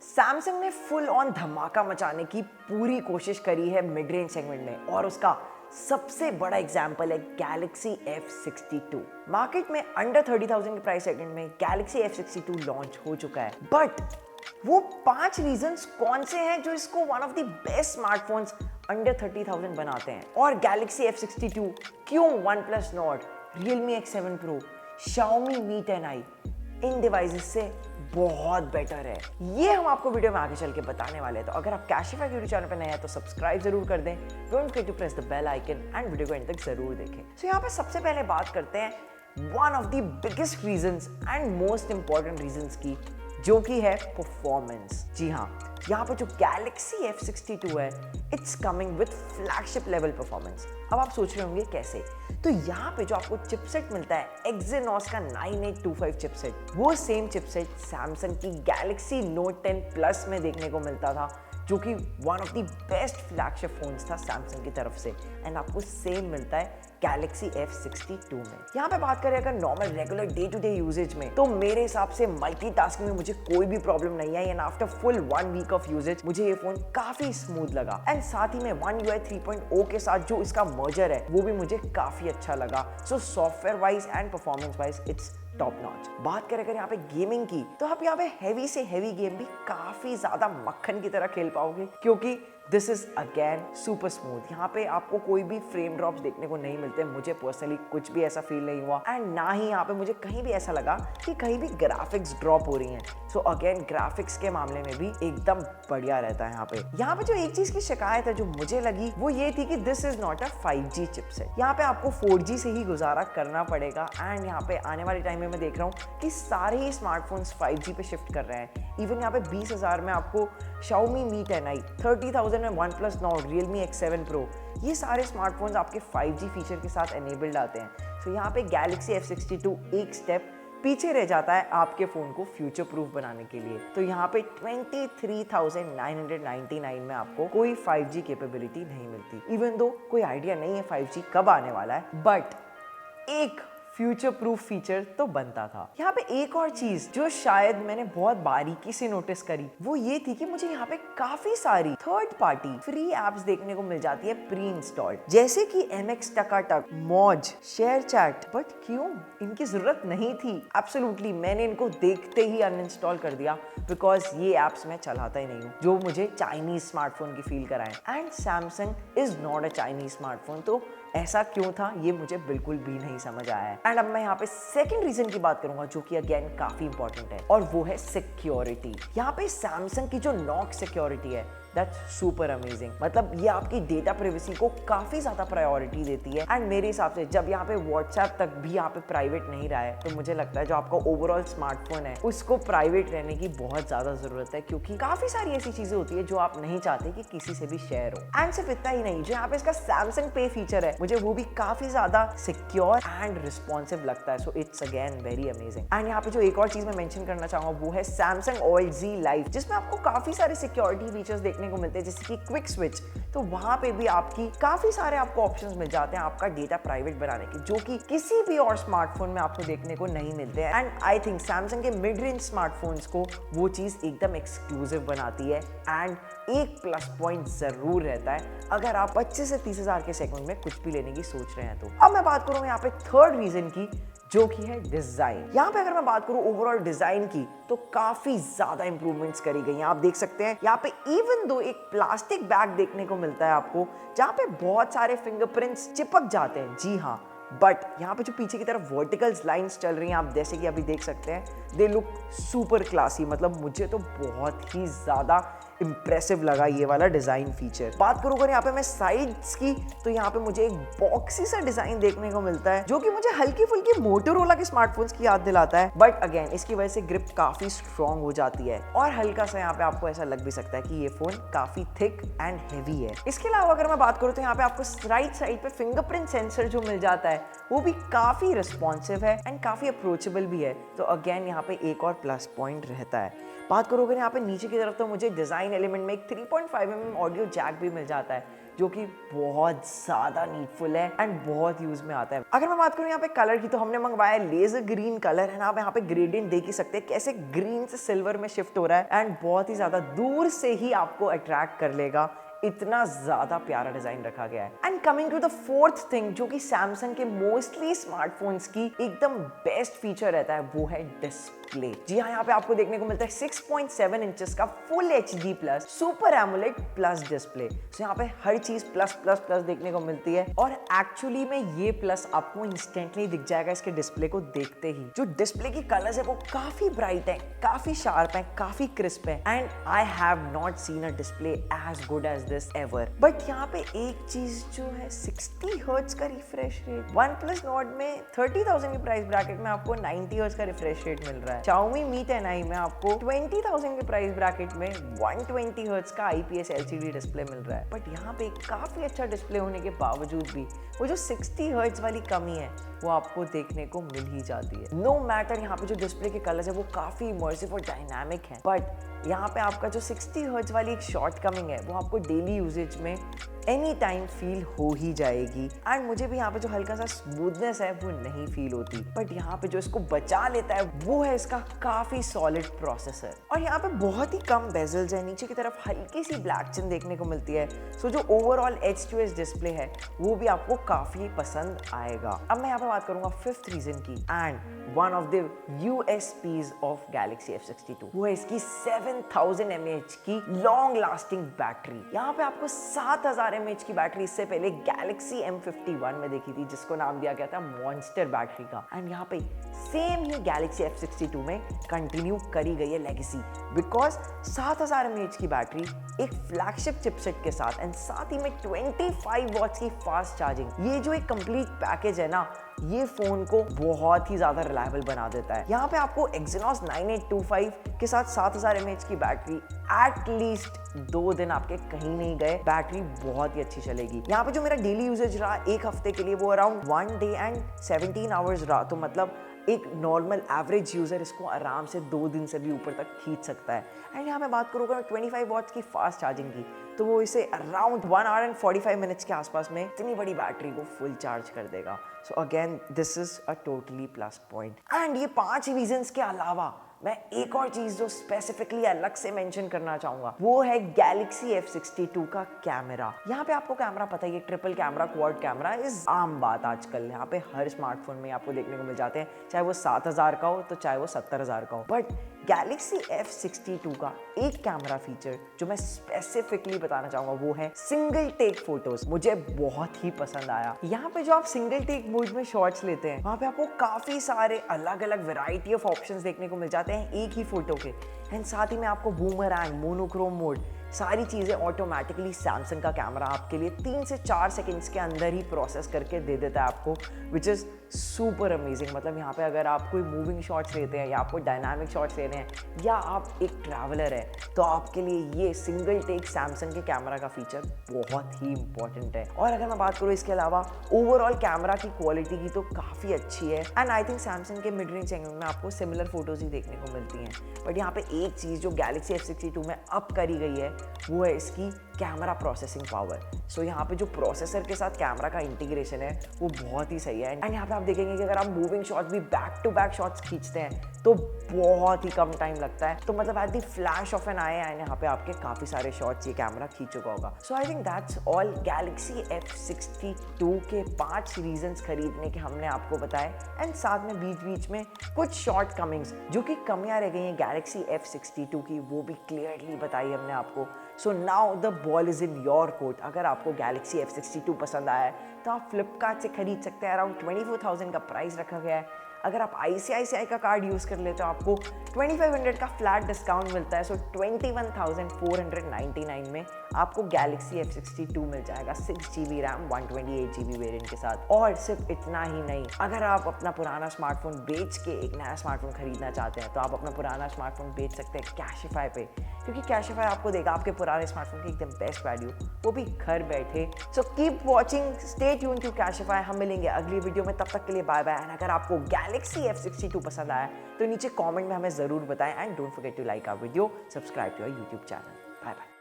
Samsung ने full on धमाका मचाने की पूरी कोशिश करी है मिड रेंज सेगमेंट में और उसका सबसे बड़ा एग्जाम्पल है गैलेक्सी F62। मार्केट में अंडर 30,000 के प्राइस सेगमेंट में गैलेक्सी F62 लॉन्च हो चुका है। बट वो 5 रीजंस कौन से हैं जो इसको one of the best smartphones under 30,000 बनाते हैं? और गैलेक्सी F62 क्यों OnePlus Nord, Realme X7 Pro, Xiaomi Mi 10i इन डिवाइसेस से बहुत बेटर है, ये हम आपको वीडियो में आगे चल के बताने वाले हैं। तो अगर आप कैशिफाई यूट्यूब चैनल पर नए हैं तो सब्सक्राइब जरूर कर दें, don't forget to press the bell icon and video को एंड तक जरूर देखें। तो यहाँ पे सबसे पहले बात करते हैं one of the biggest reasons and most important reasons की, जो कि है परफॉर्मेंस। जी हाँ, यहाँ पे जो गैलेक्सी F62 है it's coming with flagship level performance. अब आप सोच रहे होंगे कैसे? तो यहाँ पे जो आपको चिपसेट मिलता है Exynos का 9825 चिपसेट, वो सेम चिपसेट सैमसंग की गैलेक्सी नोट 10 प्लस में देखने को मिलता था, जो कि one of the best flagship phones था सैमसंग की तरफ से। एंड आपको सेम मिलता है गैलेक्सी F62 में। यहाँ पे बात करें अगर normal regular day to day usage में, तो मेरे हिसाब से मल्टीटास्किंग में मुझे कोई भी प्रॉब्लम नहीं आई। And after full 1 week of usages मुझे ये फोन काफी स्मूथ लगा। एंड साथ ही में One UI 3.0 के साथ जो इसका मर्जर है वो भी मुझे काफी अच्छा लगा। So software wise and performance wise its top notch. बात करें अगर यहाँ पे गेमिंग की, तो आप यहाँ पे हैवी से हैवी गेम भी काफी ज्यादा मक्खन की तरह खेल पाओगे, क्योंकि this is again super smooth. यहाँ पे आपको कोई भी फ्रेम ड्रॉप्स देखने को नहीं मिलते। मुझे पर्सनली कुछ भी ऐसा फील नहीं हुआ एंड ना ही यहाँ पे मुझे कहीं भी ऐसा लगा कि कहीं भी ग्राफिक्स ड्रॉप हो रही हैं। सो अगेन ग्राफिक्स के मामले में भी एकदम बढ़िया रहता है। यहाँ पे जो एक चीज की शिकायत है जो मुझे लगी वो ये थी कि this is not a 5G chipset. यहाँ पे आपको 4G से ही गुजारा करना पड़ेगा। एंड यहाँ पे आने वाले टाइम में मैं देख रहा हूँ कि सारे ही स्मार्टफोन्स 5G पे शिफ्ट कर रहे हैं। इवन यहाँ पे 20,000 में आपको Xiaomi Mi 10i, 30,000 में OnePlus Nord, Realme X7 Pro, ये सारे स्मार्टफोन्स आपके 5G फीचर के साथ एनेबल्ड आते हैं। तो यहाँ पे Galaxy F62 एक स्टेप पीछे रह जाता है आपके फोन को फ्यूचर प्रूफ बनाने के लिए। तो यहाँ पे 23,999 में आपको कोई 5G कैपेबिलिटी नहीं मिलती। इवन दो कोई आइडिया नहीं है 5G कब आने वाला है, बट एक फ्यूचर प्रूफ फीचर तो बनता था। यहाँ पे एक और चीज जो शायद मैंने बहुत बारीकी से नोटिस करी वो ये थी कि मुझे यहाँ पे काफी सारी थर्ड पार्टी फ्री एप्स देखने को मिल जाती है प्री इंस्टॉल्ड, जैसे कि MX टकाटक, मौज, शेयर चैट। बट क्यों? इनकी जरूरत नहीं थी। एब्सोल्युटली मैंने इनको देखते ही अनइंस्टॉल कर दिया, बिकॉज ये एप्स मैं चलाता ही नहीं हूँ जो मुझे चाइनीज स्मार्टफोन की फील कराएं। And Samsung is not a Chinese smartphone, तो ऐसा क्यों था ये मुझे बिल्कुल भी नहीं समझ आया है। एंड अब मैं यहाँ पे सेकंड रीजन की बात करूंगा जो कि अगेन काफी इंपॉर्टेंट है, और वो है सिक्योरिटी। यहाँ पे सैमसंग की जो नॉक सिक्योरिटी है दैट्स सुपर अमेजिंग। मतलब ये आपकी डेटा प्राइवेसी को काफी ज्यादा प्रायोरिटी देती है। एंड मेरे हिसाब से जब यहाँ पे व्हाट्सएप तक भी यहाँ पे प्राइवेट नहीं रहा है, तो मुझे लगता है जो आपका ओवरऑल स्मार्टफोन है उसको प्राइवेट रहने की बहुत ज्यादा जरूरत है, क्योंकि काफी सारी ऐसी चीजें होती है जो आप नहीं चाहते कि किसी से भी शेयर हो। एंड सिर्फ इतना ही नहीं, जो यहाँ पे इसका सैमसंग पे फीचर है मुझे वो भी काफी ज्यादा सिक्योर एंड रिस्पॉन्सिव लगता है। So it's again very amazing. And यहाँ पे जो एक और चीज मैं मेंशन करना चाहूंगा वो है सैमसंग OLED लाइफ, जिसमें आपको काफी सारे सिक्योरिटी फीचर्स देखने को मिलते हैं, जैसे कि क्विक स्विच। तो वहां पे भी आपकी काफी सारे आपको ऑप्शंस मिल जाते हैं आपका डेटा प्राइवेट बनाने के, जो कि किसी भी और स्मार्टफोन में आपको देखने को नहीं मिलते हैं। एंड आई थिंक सैमसंग के मिड रेंज स्मार्टफोन्स को वो चीज एकदम एक्सक्लूसिव बनाती है। एंड एक प्लस पॉइंट जरूर रहता है अगर आप 25 से 30,000 के सेगमेंट में कुछ भी लेने की सोच रहे हैं। तो अब मैं बात करूं यहाँ पे थर्ड रीजन की, जो कि है डिजाइन। यहाँ पे अगर मैं बात करूं ओवरऑल डिजाइन की, तो काफी ज्यादा इंप्रूवमेंट्स करी गई हैं। आप देख सकते हैं यहाँ पे इवन दो एक प्लास्टिक बैग देखने को मिलता है आपको, जहाँ पे बहुत सारे फिंगरप्रिंट्स चिपक जाते हैं। जी हाँ, बट यहाँ पे जो पीछे की तरफ वर्टिकल्स लाइंस चल रही हैं, आप जैसे कि अभी देख सकते हैं, दे लुक सुपर क्लासी। मतलब मुझे तो बहुत ही ज्यादा इंप्रेसिव लगा ये वाला डिजाइन फीचर। बात करूं अगर यहाँ पे मैं साइड्स की, तो यहाँ पे मुझे एक बॉक्सी सा डिजाइन देखने को मिलता है, जो कि मुझे हल्की फुल्की मोटोरोला के स्मार्टफोन्स की याद दिलाता है। बट अगेन इसकी वजह से ग्रिप काफी स्ट्रॉन्ग हो जाती है, और हल्का सा यहाँ पे आपको ऐसा लग भी सकता है कि ये फोन काफी थिक एंड हेवी है। इसके अलावा अगर मैं बात करूं तो यहाँ पे आपको राइट साइड पे फिंगरप्रिंट सेंसर जो मिल जाता है वो भी काफी रिस्पॉन्सिव है एंड काफी अप्रोचेबल भी है। तो अगेन यहाँ पे एक और प्लस पॉइंट रहता है। बात करो अगर यहाँ पे नीचे की तरफ, तो मुझे डिजाइन एलिमेंट में एक 3.5mm ऑडियो जैक भी मिल जाता है, जो कि बहुत ज़्यादा नीडफुल है एंड बहुत यूज में आता है। अगर मैं बात करूँ यहाँ पे कलर की, तो हमने मंगवाया लेजर ग्रीन कलर है ना। आप यहाँ पे ग्रेडियंट देख ही सकते हैं कैसे ग्रीन से सिल्वर में शिफ्ट हो रहा है एंड बहुत ही ज़्यादा दूर से ही आपको अट्रैक्ट कर लेगा, इतना ज्यादा प्यारा डिजाइन रखा गया है। And coming to the fourth thing, जो कि सैमसंग के मोस्टली स्मार्टफोन्स की एकदम बेस्ट फीचर रहता है, वो है डिस्प्ले। जी हाँ, यहाँ पे आपको देखने को मिलता है 6.7 इंचेस का full HD plus super AMOLED plus display. तो यहाँ पे हर चीज प्लस प्लस प्लस देखने को मिलती है और एक्चुअली में ये प्लस आपको इंस्टेंटली दिख जाएगा इसके डिस्प्ले को देखते ही। जो डिस्प्ले की कलर्स है वो काफी ब्राइट है, काफी शार्प है, काफी क्रिस्प है and I have not seen a display as good as ever. But यहाँ पे एक चीज जो है 60 हर्ट्ज का रिफ्रेश रेट, OnePlus Nord में 30,000 की प्राइस ब्रैकेट में आपको 90 हर्ट्ज का रिफ्रेश रेट मिल रहा है। Xiaomi Mi 10i में आपको 20,000 की प्राइस ब्रैकेट में 120 हर्ट्ज का IPS LCD डिस्प्ले मिल रहा है। बट यहाँ पे काफी अच्छा डिस्प्ले होने के बावजूद भी वो जो 60 हर्ट्ज वाली कमी है वो आपको देखने को मिल ही जाती है। नो मैटर यहाँ पे जो डिस्प्ले के कलर्स है वो काफी इमर्सिव और डायनामिक है, बट यहाँ पे आपका जो 60 हर्ट्ज वाली एक शॉर्ट कमिंग है वो आपको डेली यूजेज में एनी टाइम फील हो ही जाएगी। एंड मुझे भी यहाँ पे जो हल्का सा स्मूथनेस है वो नहीं फील होती, बट यहाँ पे जो इसको बचा लेता है वो है इसका काफी सॉलिड प्रोसेसर। और यहाँ पे बहुत ही कम बेजल्स है, नीचे की तरफ हल्की सी ब्लैक चिन देखने को मिलती है। सो जो ओवरऑल H2S डिस्प्ले है वो भी आपको काफी पसंद आएगा। अब मैं यहाँ पे बात करूंगा फिफ्थ रीजन की and one of the USPs of Galaxy F62, वो है इसकी 7000 mAh की लॉन्ग लास्टिंग बैटरी। यहाँ पे आपको 7000 mAh की बैटरी इससे पहले Galaxy M51 में देखी थी, जिसको नाम दिया गया था मॉन्स्टर बैटरी का। एंड यहाँ पे सेम ही Galaxy F62 में कंटिन्यू करी गई है लेगेसी, बिकॉज 7000 mAh की बैटरी एक फ्लैगशिप चिपसेट के साथ एंड साथ ही में 25 वॉट्स की फास्ट चार्जिंग, ये जो एक कंप्लीट पैकेज है ना, ये फोन को बहुत ही ज्यादा रिलायबल बना देता है। यहाँ पे आपको Exynos 9825 के साथ 7000 mAh की बैटरी एट लीस्ट 2 दिन आपके कहीं नहीं गए, बैटरी बहुत ही अच्छी चलेगी। यहाँ पे जो मेरा डेली यूजेज रहा एक हफ्ते के लिए वो अराउंड 1 डे एंड 17 आवर्स रहा, तो मतलब एक नॉर्मल एवरेज यूजर इसको आराम से 2 दिन से भी ऊपर तक खींच सकता है। एंड यहाँ मैं बात करूँगा 25 वॉट्स की फास्ट चार्जिंग की, तो वो इसे अराउंड 1 आवर एंड 45 मिनट्स के आसपास में इतनी बड़ी बैटरी को फुल चार्ज कर देगा। So again this is a totally plus point. And ये 5 रीजंस के अलावा मैं एक और चीज जो स्पेसिफिकली अलग से मेंशन करना चाहूंगा वो है Galaxy F62 का कैमरा। यहाँ पे आपको कैमरा पता ही है, triple camera, quad camera is आम बात आजकल। यहाँ पे हर स्मार्टफोन में आपको देखने को मिल जाते हैं, चाहे वो 7000 का हो तो चाहे वो 70000 का हो। बट Galaxy F62 का एक कैमरा फीचर जो मैं स्पेसिफिकली बताना चाहूंगा वो है सिंगल टेक फोटोज। मुझे बहुत ही पसंद आया। यहाँ पे जो आप सिंगल टेक मोड में शॉट्स लेते हैं वहाँ पे आपको काफी सारे अलग अलग वैरायटी ऑफ ऑप्शंस देखने को मिल जाते हैं एक ही फोटो के। एंड साथ ही में आपको बूमरैंग, मोनोक्रोम मोड, सारी चीजें ऑटोमेटिकली सैमसंग का कैमरा आपके लिए 3 से 4 सेकंड्स के अंदर ही प्रोसेस करके दे देता है आपको, विच इज सुपर अमेजिंग। मतलब यहाँ पे अगर आप कोई मूविंग शॉट्स लेते हैं या आपको डायनामिक शॉट्स ले रहे हैं या आप एक ट्रैवलर है तो आपके लिए ये सिंगल टेक सैमसंग के कैमरा का फीचर बहुत ही इंपॉर्टेंट है। और अगर मैं बात करूँ इसके अलावा ओवरऑल कैमरा की क्वालिटी की तो काफ़ी अच्छी है एंड आई थिंक सैमसंग के मिड रेंज सेगमेंट में आपको सिमिलर फोटोज ही देखने को मिलती हैं। बट यहाँ पे एक चीज़ जो Galaxy F62 में अप करी गई है वो है इसकी कैमरा प्रोसेसिंग पावर। सो यहाँ पे जो प्रोसेसर के साथ कैमरा का इंटीग्रेशन है वो बहुत ही सही है। एंड यहाँ पे आप देखेंगे कि अगर आप मूविंग शॉट्स भी बैक टू बैक शॉट्स खींचते हैं तो बहुत ही कम टाइम लगता है। तो मतलब at the flash of an eye and यहाँ पे आपके काफी सारे शॉट्स ये कैमरा खींच चुका होगा। So I think that's all Galaxy F62 के 5 रीजंस खरीदने के हमने आपको बताए एंड साथ में बीच बीच में कुछ शॉर्ट कमिंग्स जो कि कमियां रह गई हैं Galaxy F62 की वो भी क्लियरली बताई हमने आपको। So now the ball is in your court. अगर आपको Galaxy F62 पसंद आया है तो आप फ्लिपकार्ट से खरीद सकते हैं। अराउंड 24,000 का प्राइस रखा गया है। अगर आप ICICI का कार्ड यूज कर लेते हो आपको 2500 का फ्लैट डिस्काउंट मिलता है। सो 21,499 में आपको Galaxy F62 मिल जाएगा 6GB रैम 128GB वेरिएंट के साथ। और सिर्फ इतना ही नहीं, अगर आप अपना पुराना स्मार्टफोन बेच के एक नया स्मार्टफोन खरीदना चाहते हैं तो आप अपना पुराना स्मार्टफोन बेच सकते हैं कैशिफाई पे, क्योंकि कैशिफाई आपको देगा आपके पुराने स्मार्टफोन की एकदम बेस्ट वैल्यू, वो भी घर बैठे। So keep watching, stay tune to Cashify. हम मिलेंगे अगली वीडियो में, तब तक के लिए बाय बाय। एंड अगर आपको Galaxy F62 पसंद आया तो नीचे कमेंट में हमें जरूर बताएं and don't forget to like our video, subscribe to our YouTube channel. Bye bye.